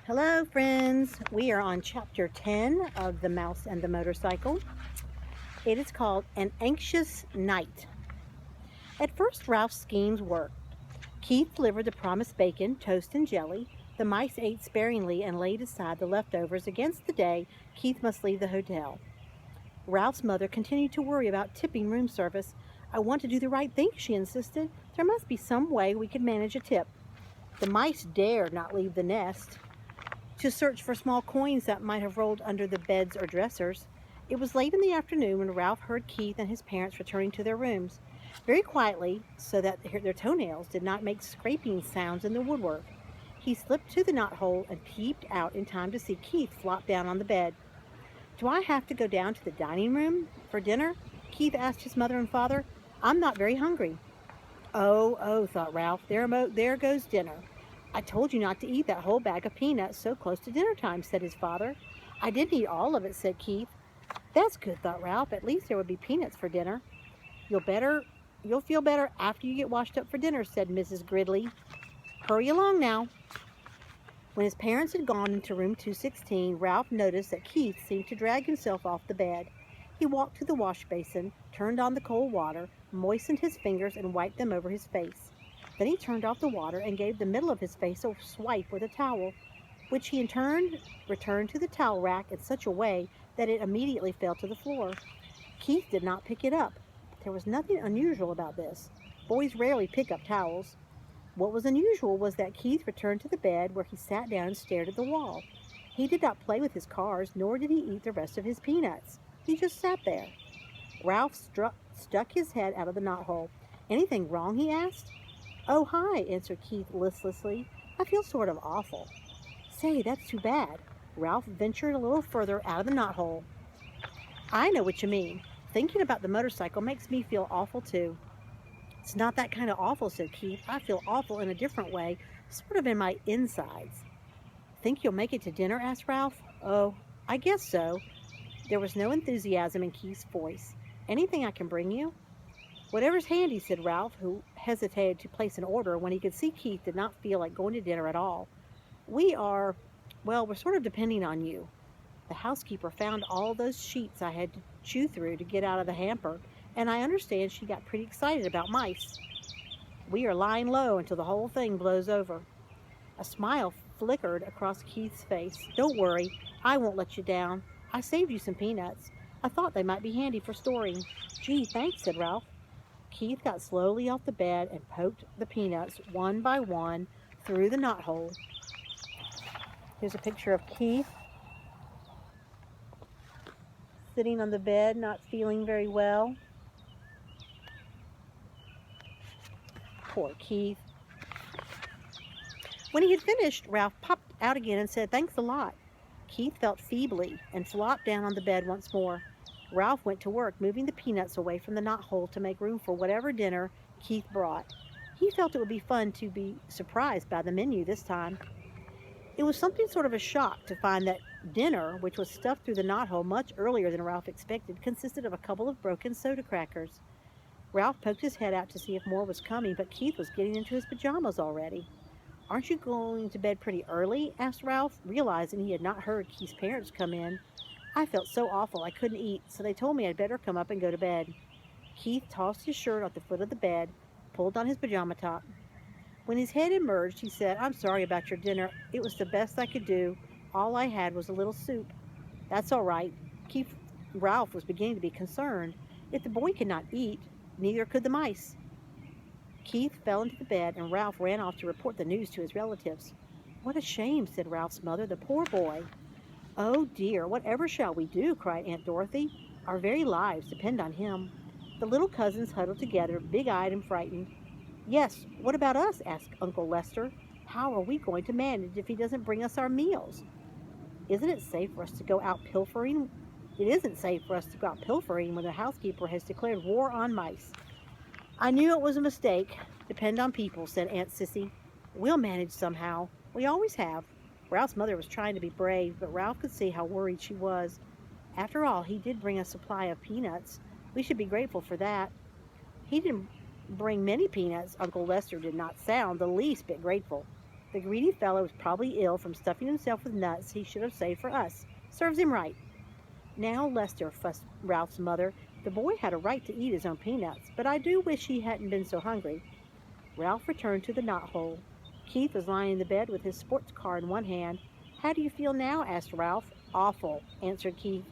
Hello, friends. We are on chapter 10 of The Mouse and the Motorcycle. It is called An Anxious Night. At first, Ralph's schemes worked. Keith delivered the promised bacon, toast, and jelly. The mice ate sparingly and laid aside the leftovers against the day Keith must leave the hotel. Ralph's mother continued to worry about tipping room service. I want to do the right thing, she insisted. There must be some way we could manage a tip. The mice dared not leave the nest to search for small coins that might have rolled under the beds or dressers. It was late in the afternoon when Ralph heard Keith and his parents returning to their rooms, very quietly so that their toenails did not make scraping sounds in the woodwork. He slipped to the knothole and peeped out in time to see Keith flop down on the bed. Do I have to go down to the dining room for dinner? Keith asked his mother and father. I'm not very hungry. Oh, thought Ralph. There goes dinner. I told you not to eat that whole bag of peanuts so close to dinner time, said his father. I didn't eat all of it, said Keith. That's good, thought Ralph. At least there would be peanuts for dinner. You'll feel better after you get washed up for dinner, said Mrs. Gridley. Hurry along now. When his parents had gone into room 216, Ralph noticed that Keith seemed to drag himself off the bed. He walked to the wash basin, turned on the cold water, moistened his fingers, and wiped them over his face. Then he turned off the water and gave the middle of his face a swipe with a towel, which he in turn returned to the towel rack in such a way that it immediately fell to the floor. Keith did not pick it up. There was nothing unusual about this. Boys rarely pick up towels. What was unusual was that Keith returned to the bed where he sat down and stared at the wall. He did not play with his cars, nor did he eat the rest of his peanuts. He just sat there. Ralph stuck his head out of the knothole. Anything wrong? He asked. Oh, hi, answered Keith listlessly. I feel sort of awful. Say, that's too bad. Ralph ventured a little further out of the knothole. I know what you mean. Thinking about the motorcycle makes me feel awful, too. It's not that kind of awful, said Keith. I feel awful in a different way, sort of in my insides. Think you'll make it to dinner? Asked Ralph. Oh, I guess so. There was no enthusiasm in Keith's voice. Anything I can bring you? Whatever's handy, said Ralph, who hesitated to place an order when he could see Keith did not feel like going to dinner at all. We're sort of depending on you. The housekeeper found all those sheets I had to chew through to get out of the hamper, and I understand she got pretty excited about mice. We are lying low until the whole thing blows over. A smile flickered across Keith's face. Don't worry, I won't let you down. I saved you some peanuts. I thought they might be handy for storing. Gee, thanks, said Ralph. Keith got slowly off the bed and poked the peanuts one by one through the knothole. Here's a picture of Keith sitting on the bed, not feeling very well. Poor Keith. When he had finished, Ralph popped out again and said, Thanks a lot. Keith felt feebly and flopped down on the bed once more. Ralph went to work, moving the peanuts away from the knothole to make room for whatever dinner Keith brought. He felt it would be fun to be surprised by the menu this time. It was something sort of a shock to find that dinner, which was stuffed through the knothole much earlier than Ralph expected, consisted of a couple of broken soda crackers. Ralph poked his head out to see if more was coming, but Keith was getting into his pajamas already. Aren't you going to bed pretty early? Asked Ralph, realizing he had not heard Keith's parents come in. I felt so awful I couldn't eat, so they told me I'd better come up and go to bed. Keith tossed his shirt at the foot of the bed, pulled on his pajama top. When his head emerged, he said, I'm sorry about your dinner. It was the best I could do. All I had was a little soup. That's all right. Ralph was beginning to be concerned. If the boy could not eat, neither could the mice. Keith fell into the bed, and Ralph ran off to report the news to his relatives. What a shame, said Ralph's mother. The poor boy. Oh, dear, whatever shall we do? Cried Aunt Dorothy. Our very lives depend on him. The little cousins huddled together, big-eyed and frightened. Yes, what about us? Asked Uncle Lester. How are we going to manage if he doesn't bring us our meals? Isn't it safe for us to go out pilfering? It isn't safe for us to go out pilfering when the housekeeper has declared war on mice. I knew it was a mistake. Depend on people, said Aunt Sissy. We'll manage somehow. We always have. Ralph's mother was trying to be brave, but Ralph could see how worried she was. After all, he did bring a supply of peanuts. We should be grateful for that. He didn't bring many peanuts. Uncle Lester did not sound the least bit grateful. The greedy fellow is probably ill from stuffing himself with nuts he should have saved for us. Serves him right. Now, Lester, fussed Ralph's mother, the boy had a right to eat his own peanuts, but I do wish he hadn't been so hungry. Ralph returned to the knothole. Keith was lying in the bed with his sports car in one hand. How do you feel now? Asked Ralph. Awful, answered Keith.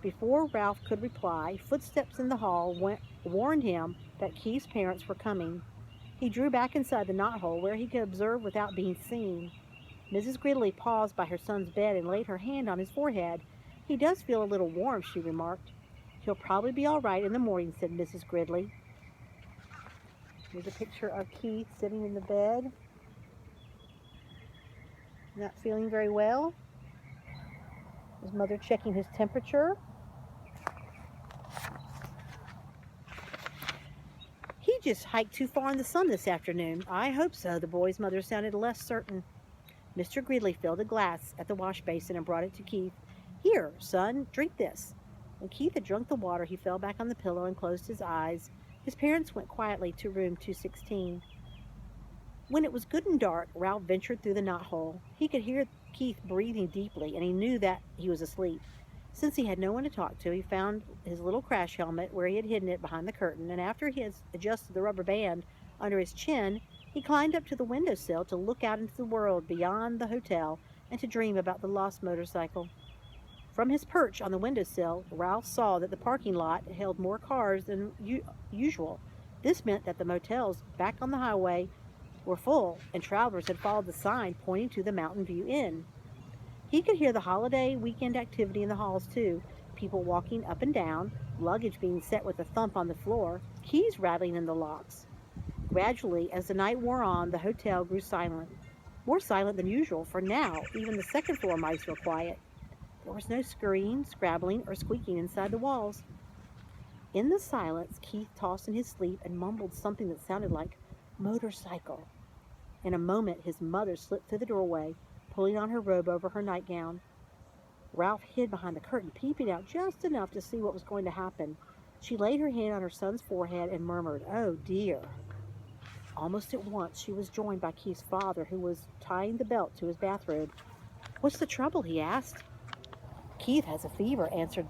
Before Ralph could reply, footsteps in the hall warned him that Keith's parents were coming. He drew back inside the knothole where he could observe without being seen. Mrs. Gridley paused by her son's bed and laid her hand on his forehead. He does feel a little warm, she remarked. He'll probably be all right in the morning, said Mrs. Gridley. Here's a picture of Keith sitting in the bed, not feeling very well. His mother checking his temperature. He just hiked too far in the sun this afternoon. I hope so, the boy's mother sounded less certain. Mr. Gridley filled a glass at the wash basin and brought it to Keith. Here, son, drink this. When Keith had drunk the water, he fell back on the pillow and closed his eyes. His parents went quietly to room 216. When it was good and dark, Ralph ventured through the knothole. He could hear Keith breathing deeply, and he knew that he was asleep. Since he had no one to talk to, he found his little crash helmet where he had hidden it behind the curtain, and after he had adjusted the rubber band under his chin, he climbed up to the windowsill to look out into the world beyond the hotel and to dream about the lost motorcycle. From his perch on the windowsill, Ralph saw that the parking lot held more cars than usual. This meant that the motels back on the highway were full, and travelers had followed the sign pointing to the Mountain View Inn. He could hear the holiday weekend activity in the halls, too. People walking up and down, luggage being set with a thump on the floor, keys rattling in the locks. Gradually, as the night wore on, the hotel grew silent. More silent than usual, for now even the second-floor mice were quiet. There was no scurrying, scrabbling, or squeaking inside the walls. In the silence, Keith tossed in his sleep and mumbled something that sounded like motorcycle. In a moment, his mother slipped through the doorway, pulling on her robe over her nightgown. Ralph hid behind the curtain, peeping out just enough to see what was going to happen. She laid her hand on her son's forehead and murmured, "Oh, dear." Almost at once, she was joined by Keith's father, who was tying the belt to his bathrobe. "What's the trouble?" he asked. "Keith has a fever," answered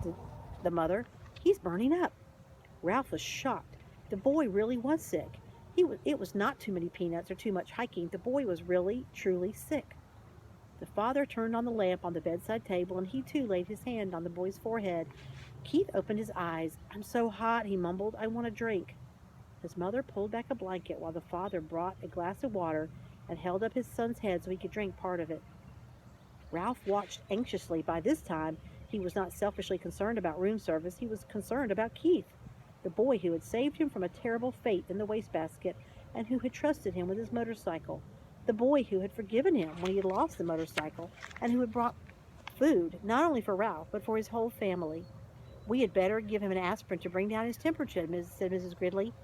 the mother. "He's burning up." Ralph was shocked. The boy really was sick. It was not too many peanuts or too much hiking. The boy was really, truly sick. The father turned on the lamp on the bedside table, and he too laid his hand on the boy's forehead. Keith opened his eyes. "I'm so hot," he mumbled. "I want a drink." His mother pulled back a blanket while the father brought a glass of water and held up his son's head so he could drink part of it. Ralph watched anxiously. By this time, he was not selfishly concerned about room service. He was concerned about Keith, the boy who had saved him from a terrible fate in the wastebasket and who had trusted him with his motorcycle, the boy who had forgiven him when he had lost the motorcycle and who had brought food, not only for Ralph, but for his whole family. "We had better give him an aspirin to bring down his temperature," said Mrs. Gridley.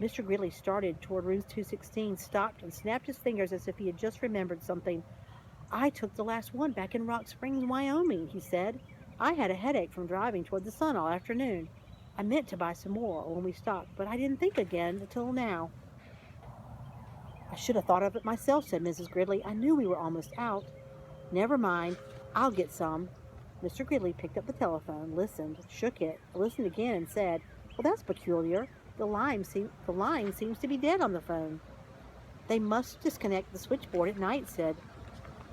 Mr. Gridley started toward room 216, stopped, and snapped his fingers as if he had just remembered something. "I took the last one back in Rock Springs, Wyoming," he said. "I had a headache from driving toward the sun all afternoon. I meant to buy some more when we stopped, but I didn't think again until now." "I should have thought of it myself," said Mrs. Gridley. "I knew we were almost out." "Never mind. I'll get some." Mr. Gridley picked up the telephone, listened, shook it, listened again, and said, "Well, that's peculiar. The line seems to be dead on the phone." "They must disconnect the switchboard at night," said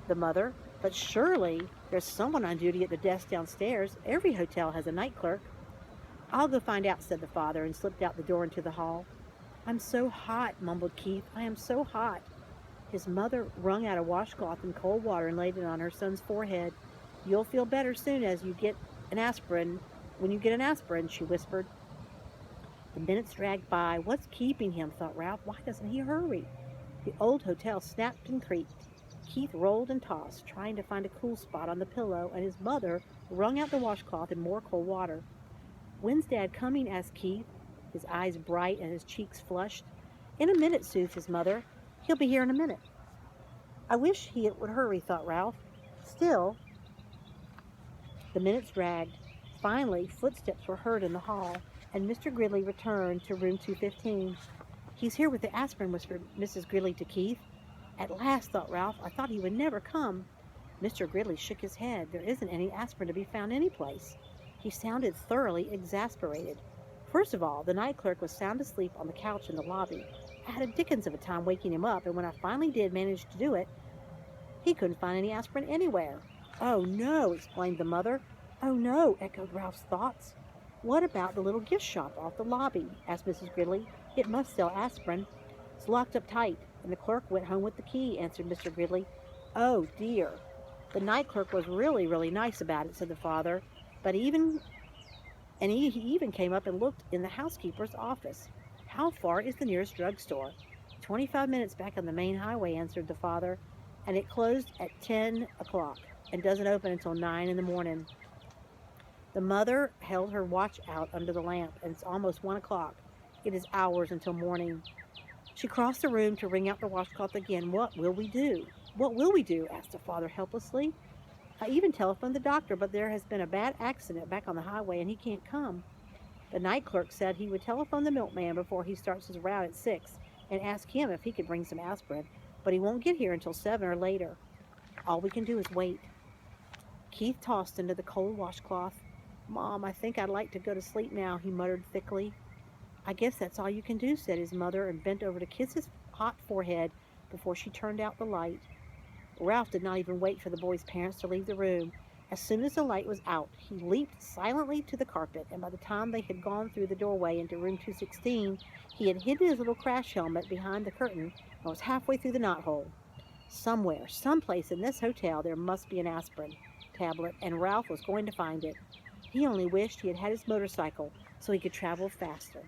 the mother. "But surely there's someone on duty at the desk downstairs. Every hotel has a night clerk." "I'll go find out," said the father, and slipped out the door into the hall. "I'm so hot," mumbled Keith. "I am so hot." His mother wrung out a washcloth in cold water and laid it on her son's forehead. "You'll feel better soon as you get an aspirin. When you get an aspirin," she whispered. The minutes dragged by. What's keeping him, thought Ralph. Why doesn't he hurry? The old hotel snapped and creaked. Keith rolled and tossed, trying to find a cool spot on the pillow, and his mother wrung out the washcloth in more cold water. "When's Dad coming?" asked Keith, his eyes bright and his cheeks flushed. "In a minute," soothed his mother. "He'll be here in a minute." "I wish he would hurry," thought Ralph. Still, the minutes dragged. Finally, footsteps were heard in the hall, and Mr. Gridley returned to room 215. "He's here with the aspirin," whispered Mrs. Gridley to Keith. At last, thought Ralph, I thought he would never come. Mr. Gridley shook his head. There isn't any aspirin to be found any place. He sounded thoroughly exasperated. First of all, the night clerk was sound asleep on the couch in the lobby. I had a dickens of a time waking him up, and when I finally did manage to do it, he couldn't find any aspirin anywhere. Oh, no, exclaimed the mother. Oh, no, echoed Ralph's thoughts. What about the little gift shop off the lobby? Asked Mrs. Gridley. It must sell aspirin. It's locked up tight, and the clerk went home with the key, answered Mr. Gridley. Oh, dear. The night clerk was really, really nice about it, said the father, but he even came up and looked in the housekeeper's office. How far is the nearest drugstore? 25 minutes back on the main highway, answered the father, and it closed at 10 o'clock and doesn't open until 9 in the morning. The mother held her watch out under the lamp, and it's almost 1 o'clock. It is hours until morning. She crossed the room to wring out the washcloth again. What will we do? What will we do? Asked the father helplessly. I even telephoned the doctor, but there has been a bad accident back on the highway, and he can't come. The night clerk said he would telephone the milkman before he starts his route at 6 and ask him if he could bring some aspirin, but he won't get here until 7 or later. All we can do is wait. Keith tossed into the cold washcloth. Mom, I think I'd like to go to sleep now, he muttered thickly. I guess that's all you can do, said his mother, and bent over to kiss his hot forehead before she turned out the light. Ralph did not even wait for the boy's parents to leave the room. As soon as the light was out, he leaped silently to the carpet, and by the time they had gone through the doorway into room 216, he had hidden his little crash helmet behind the curtain and was halfway through the knothole. Somewhere, someplace in this hotel, there must be an aspirin tablet, and Ralph was going to find it. He only wished he had had his motorcycle so he could travel faster.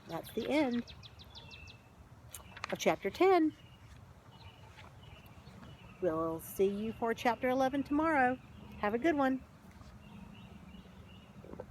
That's the end of Chapter 10. We'll see you for Chapter 11 tomorrow. Have a good one.